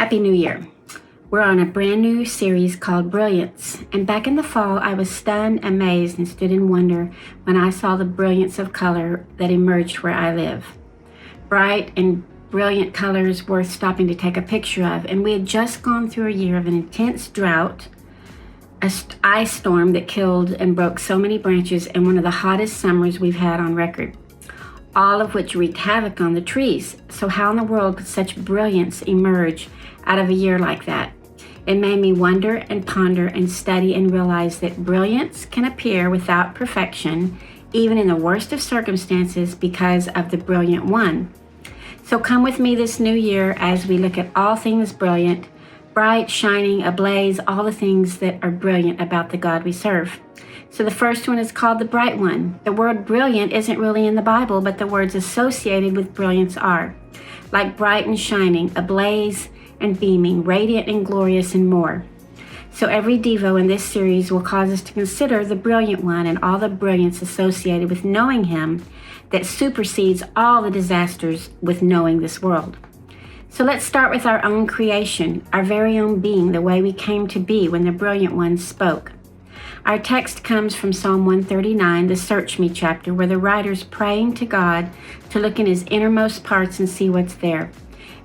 Happy New Year. We're on a brand new series called Brilliance. And back in the fall, I was stunned, amazed, and stood in wonder when I saw the brilliance of color that emerged where I live. Bright and brilliant colors worth stopping to take a picture of. And we had just gone through a year of an intense drought, an ice storm that killed and broke so many branches, and one of the hottest summers we've had on record, all of which wreaked havoc on the trees. So how in the world could such brilliance emerge out of a year like that? It made me wonder and ponder and study and realize that brilliance can appear without perfection, even in the worst of circumstances, because of the brilliant one. So come with me this new year as we look at all things brilliant, bright, shining, ablaze, all the things that are brilliant about the God we serve. So the first one is called the bright one. The word brilliant isn't really in the Bible, but the words associated with brilliance are, like bright and shining, ablaze and beaming, radiant and glorious, and more. So every Devo in this series will cause us to consider the brilliant one and all the brilliance associated with knowing him that supersedes all the disasters with knowing this world. So let's start with our own creation, our very own being, the way we came to be when the brilliant one spoke. Our text comes from Psalm 139, the Search Me chapter, where the writer's praying to God to look in his innermost parts and see what's there.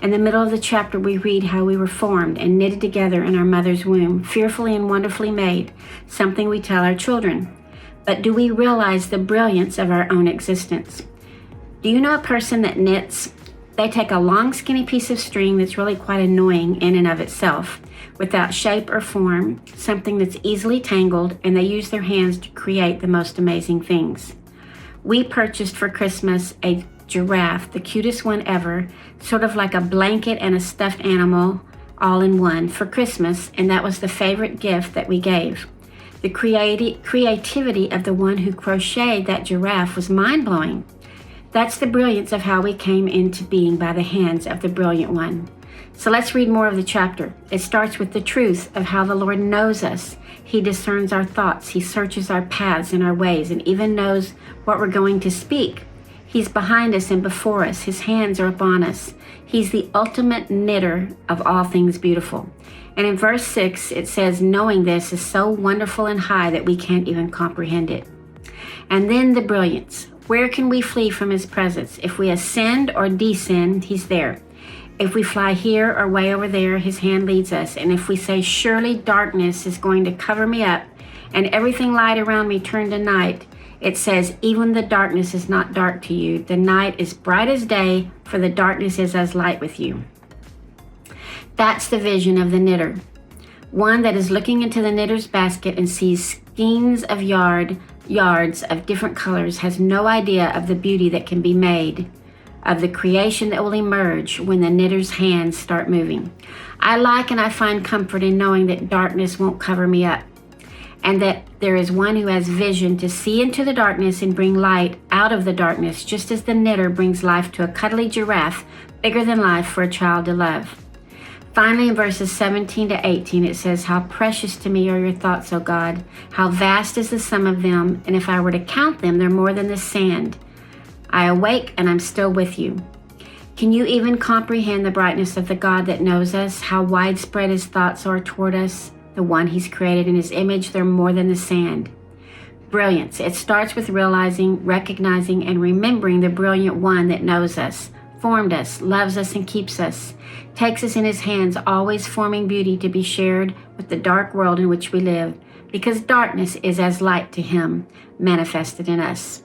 In the middle of the chapter, we read how we were formed and knitted together in our mother's womb, fearfully and wonderfully made, something we tell our children. But do we realize the brilliance of our own existence? Do you know a person that knits? They take a long, skinny piece of string that's really quite annoying in and of itself, without shape or form, something that's easily tangled, and they use their hands to create the most amazing things. We purchased for Christmas a giraffe, the cutest one ever, sort of like a blanket and a stuffed animal all in one for Christmas, and that was the favorite gift that we gave. The creativity of the one who crocheted that giraffe was mind-blowing. That's the brilliance of how we came into being by the hands of the brilliant one. So let's read more of the chapter. It starts with the truth of how the Lord knows us. He discerns our thoughts. He searches our paths and our ways, and even knows what we're going to speak. He's behind us and before us. His hands are upon us. He's the ultimate knitter of all things beautiful. And in verse 6, it says, knowing this is so wonderful and high that we can't even comprehend it. And then the brilliance. Where can we flee from his presence? If we ascend or descend, he's there. If we fly here or way over there, his hand leads us. And if we say, surely darkness is going to cover me up and everything light around me turn to night, it says, even the darkness is not dark to you. The night is bright as day, for the darkness is as light with you. That's the vision of the knitter. One that is looking into the knitter's basket and sees skeins of yards of different colors, has no idea of the beauty that can be made, of the creation that will emerge when the knitter's hands start moving. I like and I find comfort in knowing that darkness won't cover me up, and that there is one who has vision to see into the darkness and bring light out of the darkness, just as the knitter brings life to a cuddly giraffe, bigger than life for a child to love. Finally, in verses 17 to 18, it says, how precious to me are your thoughts, O God. How vast is the sum of them, and if I were to count them, they're more than the sand. I awake, and I'm still with you. Can you even comprehend the brightness of the God that knows us, how widespread his thoughts are toward us? The one he's created in his image, they're more than the sand. Brilliance. It starts with realizing, recognizing, and remembering the brilliant one that knows us, formed us, loves us, and keeps us, takes us in his hands, always forming beauty to be shared with the dark world in which we live, because darkness is as light to him, manifested in us.